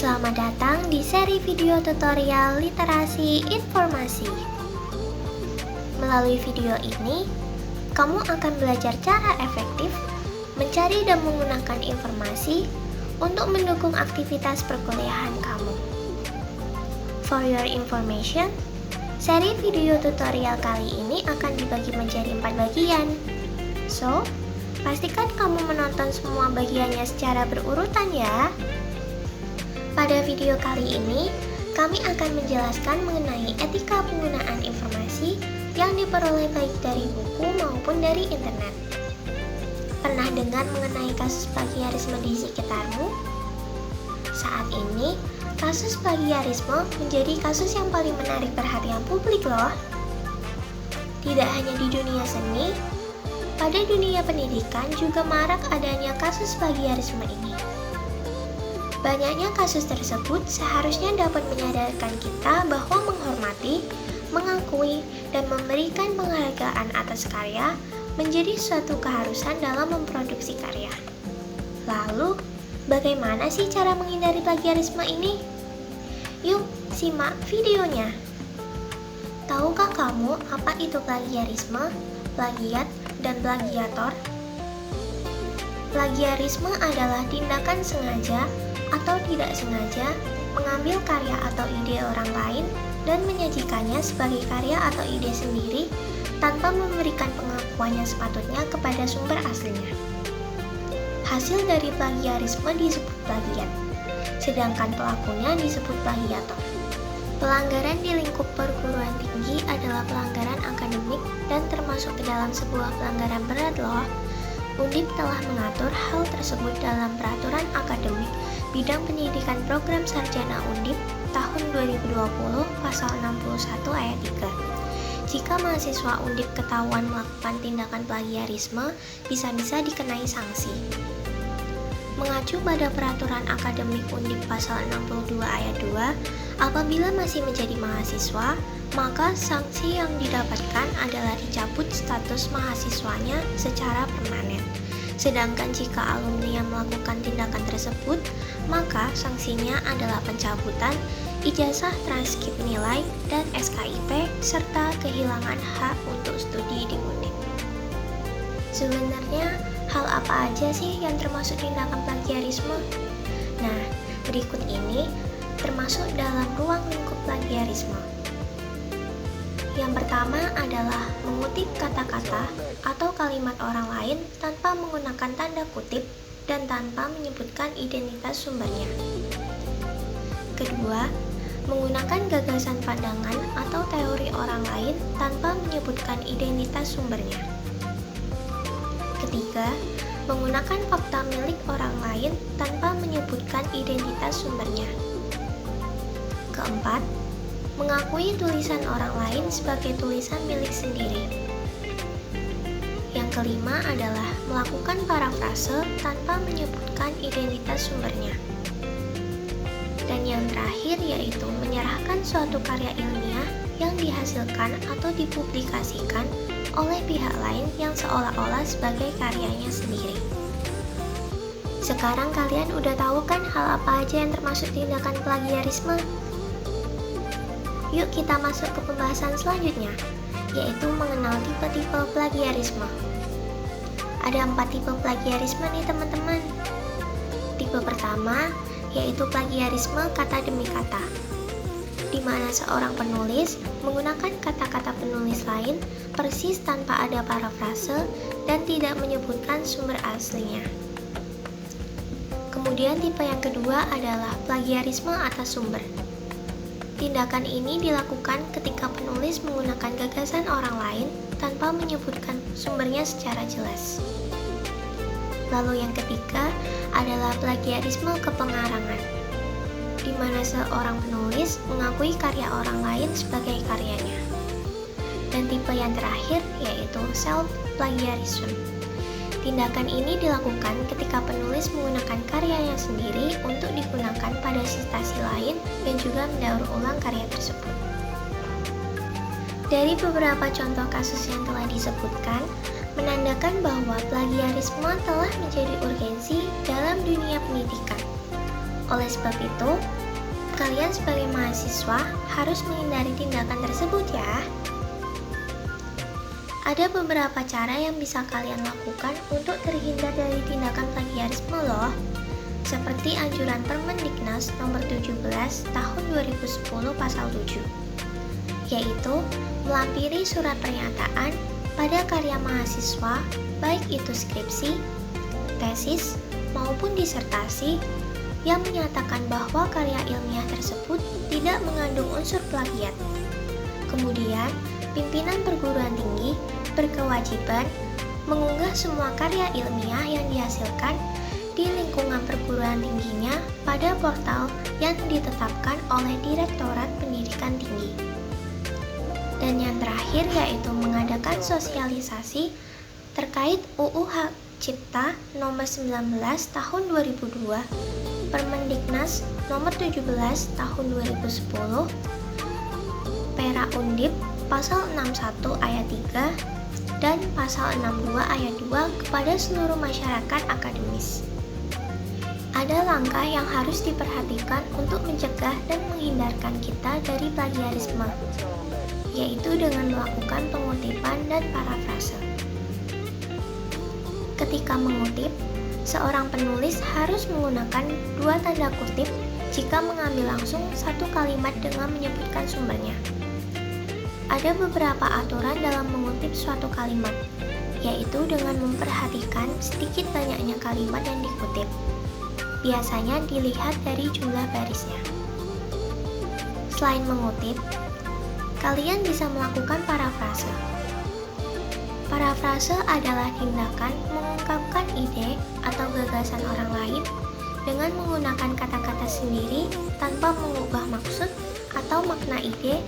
Selamat datang di seri video tutorial literasi informasi. Melalui video ini, kamu akan belajar cara efektif mencari dan menggunakan informasi untuk mendukung aktivitas perkuliahan kamu. For your information, seri video tutorial kali ini akan dibagi menjadi 4 bagian. So, pastikan kamu menonton semua bagiannya secara berurutan ya. Pada video kali ini, kami akan menjelaskan mengenai etika penggunaan informasi yang diperoleh baik dari buku maupun dari internet. Pernah dengar mengenai kasus plagiarisme di sekitarmu? Saat ini, kasus plagiarisme menjadi kasus yang paling menarik perhatian publik loh. Tidak hanya di dunia seni, pada dunia pendidikan juga marak adanya kasus plagiarisme ini. Banyaknya kasus tersebut seharusnya dapat menyadarkan kita bahwa menghormati, mengakui, dan memberikan penghargaan atas karya menjadi suatu keharusan dalam memproduksi karya. Lalu, bagaimana sih cara menghindari plagiarisme ini? Yuk, simak videonya. Tahukah kamu apa itu plagiarisme, plagiat, dan plagiator? Plagiarisme adalah tindakan sengaja atau tidak sengaja mengambil karya atau ide orang lain dan menyajikannya sebagai karya atau ide sendiri tanpa memberikan pengakuan yang sepatutnya kepada sumber aslinya. Hasil dari plagiarisme disebut plagiat, sedangkan pelakunya disebut plagiator. Pelanggaran di lingkup perguruan tinggi adalah pelanggaran akademik dan termasuk ke dalam sebuah pelanggaran berat loh. Undip telah mengatur hal tersebut dalam Peraturan Akademik Bidang Pendidikan Program Sarjana Undip tahun 2020 pasal 61 ayat 3. Jika mahasiswa Undip ketahuan melakukan tindakan plagiarisme, bisa-bisa dikenai sanksi. Mengacu pada Peraturan Akademik Undip pasal 62 ayat 2, apabila masih menjadi mahasiswa, maka sanksi yang didapatkan adalah dicabut status mahasiswanya secara permanen. Sedangkan jika alumni yang melakukan tindakan tersebut, maka sanksinya adalah pencabutan ijazah transkrip nilai dan SKIP serta kehilangan hak untuk studi di Undip. Sebenarnya, hal apa aja sih yang termasuk tindakan plagiarisme? Nah, berikut ini termasuk dalam ruang lingkup plagiarisme. Yang pertama adalah mengutip kata-kata atau kalimat orang lain tanpa menggunakan tanda kutip dan tanpa menyebutkan identitas sumbernya. Kedua, menggunakan gagasan pandangan atau teori orang lain tanpa menyebutkan identitas sumbernya. Ketiga, menggunakan fakta milik orang lain tanpa menyebutkan identitas sumbernya. Keempat, mengakui tulisan orang lain sebagai tulisan milik sendiri. Yang kelima adalah melakukan parafrase tanpa menyebutkan identitas sumbernya. Dan yang terakhir yaitu menyerahkan suatu karya ilmiah yang dihasilkan atau dipublikasikan oleh pihak lain yang seolah-olah sebagai karyanya sendiri. Sekarang kalian udah tahu kan hal apa aja yang termasuk tindakan plagiarisme? Yuk kita masuk ke pembahasan selanjutnya, yaitu mengenal tipe-tipe plagiarisme. Ada 4 tipe plagiarisme nih teman-teman. Tipe pertama yaitu plagiarisme kata demi kata, di mana seorang penulis menggunakan kata-kata penulis lain persis tanpa ada parafrase dan tidak menyebutkan sumber aslinya. Kemudian tipe yang kedua adalah plagiarisme atas sumber. Tindakan ini dilakukan ketika penulis menggunakan gagasan orang lain tanpa menyebutkan sumbernya secara jelas. Lalu yang ketiga adalah plagiarisme kepengarangan, di mana seorang penulis mengakui karya orang lain sebagai karyanya. Dan tipe yang terakhir yaitu self-plagiarism. Tindakan ini dilakukan ketika penulis menggunakan karyanya sendiri untuk digunakan pada sitasi lain dan juga mendaur ulang karya tersebut. Dari beberapa contoh kasus yang telah disebutkan, menandakan bahwa plagiarisme telah menjadi urgensi dalam dunia pendidikan. Oleh sebab itu, kalian sebagai mahasiswa harus menghindari tindakan tersebut ya. Ada beberapa cara yang bisa kalian lakukan untuk terhindar dari tindakan plagiarisme loh. Seperti anjuran Permendiknas nomor 17 tahun 2010 pasal 7, yaitu melampiri surat pernyataan pada karya mahasiswa, baik itu skripsi, tesis, maupun disertasi, yang menyatakan bahwa karya ilmiah tersebut tidak mengandung unsur plagiat. Kemudian, pimpinan perguruan tinggi berkewajiban mengunggah semua karya ilmiah yang dihasilkan di lingkungan perguruan tingginya pada portal yang ditetapkan oleh Direktorat Pendidikan Tinggi. Dan yang terakhir yaitu mengadakan sosialisasi terkait UU Hak Cipta nomor 19 tahun 2002, Permendiknas nomor 17 tahun 2010, Pera Undip pasal 61 ayat 3 dan pasal 62 ayat 2 kepada seluruh masyarakat akademis. Ada langkah yang harus diperhatikan untuk mencegah dan menghindarkan kita dari plagiarisme, yaitu dengan melakukan pengutipan dan parafrase. Ketika mengutip, seorang penulis harus menggunakan dua tanda kutip jika mengambil langsung satu kalimat dengan menyebutkan sumbernya. Ada beberapa aturan dalam mengutip suatu kalimat, yaitu dengan memperhatikan sedikit banyaknya kalimat yang dikutip. Biasanya dilihat dari jumlah barisnya. Selain mengutip, kalian bisa melakukan parafrase. Parafrase adalah tindakan mengungkapkan ide atau gagasan orang lain dengan menggunakan kata-kata sendiri tanpa mengubah maksud atau makna ide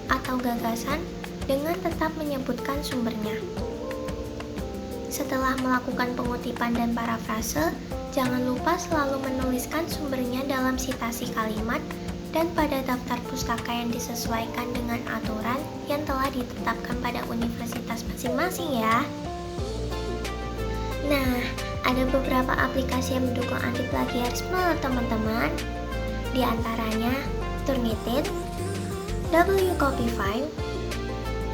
atau gagasan dengan tetap menyebutkan sumbernya. Setelah melakukan pengutipan dan parafrase, jangan lupa selalu menuliskan sumbernya dalam sitasi kalimat dan pada daftar pustaka yang disesuaikan dengan aturan yang telah ditetapkan pada universitas masing-masing ya. Nah, ada beberapa aplikasi yang mendukung anti plagiarisme loh teman-teman. Di antaranya Turnitin, wcopy5,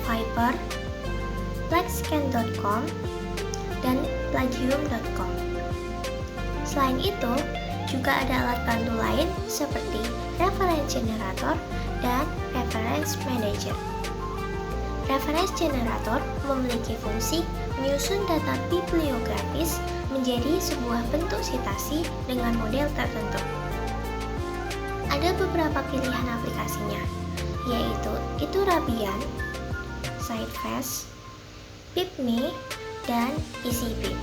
Viper, Blackscan.com, dan Plagium.com. Selain itu, juga ada alat bantu lain seperti Reference Generator dan Reference Manager. Reference Generator memiliki fungsi menyusun data bibliografis menjadi sebuah bentuk sitasi dengan model tertentu. Ada beberapa pilihan aplikasinya, yaitu Iturabian, Sidefast, PipMe, dan EasyPip.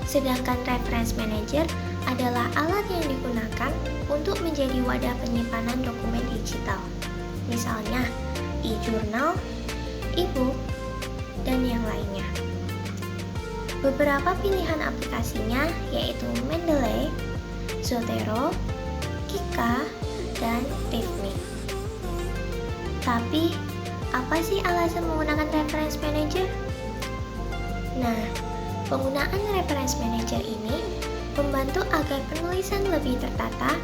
Sedangkan Reference Manager adalah alat yang digunakan untuk menjadi wadah penyimpanan dokumen digital, misalnya e-journal, e-book, dan yang lainnya. Beberapa pilihan aplikasinya yaitu Mendeley, Zotero, Kika, dan ReadMe. Tapi, apa sih alasan menggunakan Reference Manager? Nah, penggunaan Reference Manager ini membantu agar penulisan lebih tertata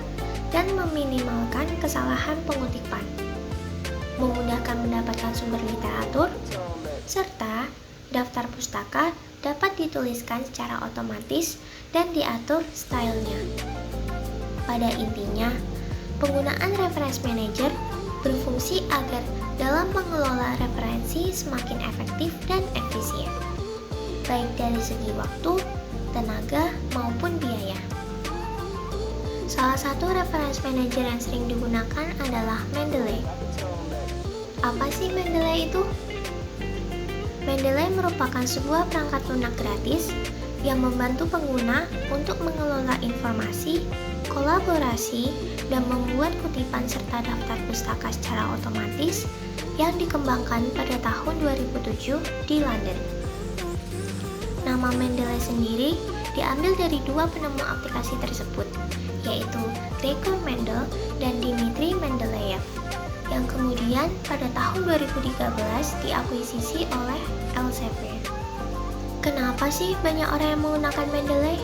dan meminimalkan kesalahan pengutipan, memudahkan mendapatkan sumber literatur, serta daftar pustaka dapat dituliskan secara otomatis dan diatur stylenya. Pada intinya, penggunaan Reference Manager berfungsi agar dalam mengelola referensi semakin efektif dan efisien, baik dari segi waktu, tenaga, maupun biaya. Salah satu reference manager yang sering digunakan adalah Mendeley. Apa sih Mendeley itu? Mendeley merupakan sebuah perangkat lunak gratis yang membantu pengguna untuk mengelola informasi, kolaborasi, dan membuat kutipan serta daftar pustaka secara otomatis yang dikembangkan pada tahun 2007 di London. Nama Mendeley sendiri diambil dari dua penemu aplikasi tersebut, yaitu Gregor Mendel dan Dmitri Mendeleev, yang kemudian pada tahun 2013 diakuisisi oleh Elsevier. Kenapa sih banyak orang yang menggunakan Mendeley?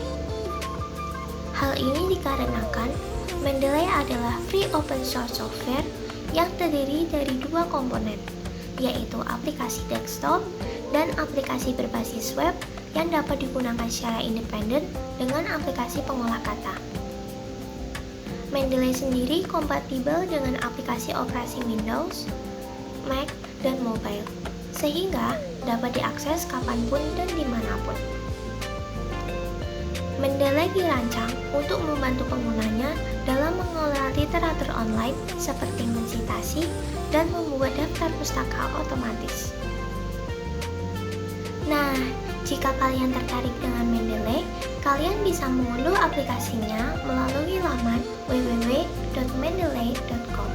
Hal ini dikarenakan Mendeley adalah free open source software yang terdiri dari dua komponen, yaitu aplikasi desktop dan aplikasi berbasis web yang dapat digunakan secara independen dengan aplikasi pengolah kata. Mendeley sendiri kompatibel dengan aplikasi operasi Windows, Mac, dan mobile, sehingga dapat diakses kapanpun dan dimanapun. Mendeley dirancang untuk membantu penggunanya dalam mengelola literatur online seperti mensitasi dan membuat daftar pustaka otomatis. Nah, jika kalian tertarik dengan Mendeley, kalian bisa mengunduh aplikasinya melalui laman www.mendeley.com.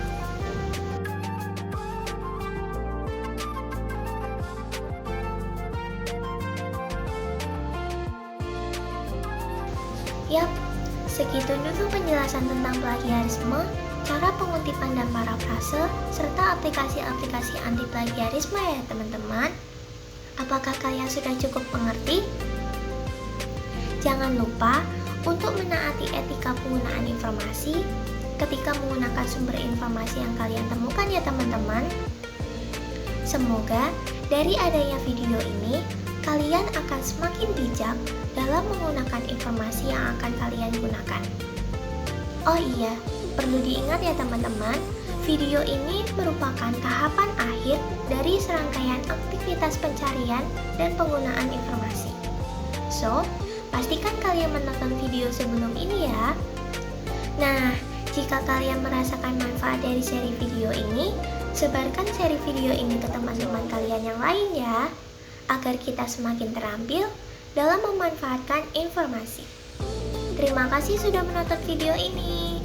Yap, segitu dulu penjelasan tentang plagiarisme, cara pengutipan dan parafrase, serta aplikasi-aplikasi anti plagiarisme ya teman-teman. Apakah kalian sudah cukup mengerti? Jangan lupa untuk menaati etika penggunaan informasi ketika menggunakan sumber informasi yang kalian temukan ya teman-teman. Semoga dari adanya video ini, kalian akan semakin bijak dalam menggunakan informasi yang akan kalian gunakan. Oh iya, perlu diingat ya teman-teman, video ini merupakan tahapan akhir dari serangkaian aktivitas pencarian dan penggunaan informasi. So, pastikan kalian menonton video sebelum ini ya. Nah, jika kalian merasakan manfaat dari seri video ini, sebarkan seri video ini ke teman-teman kalian yang lain ya, agar kita semakin terampil dalam memanfaatkan informasi. Terima kasih sudah menonton video ini.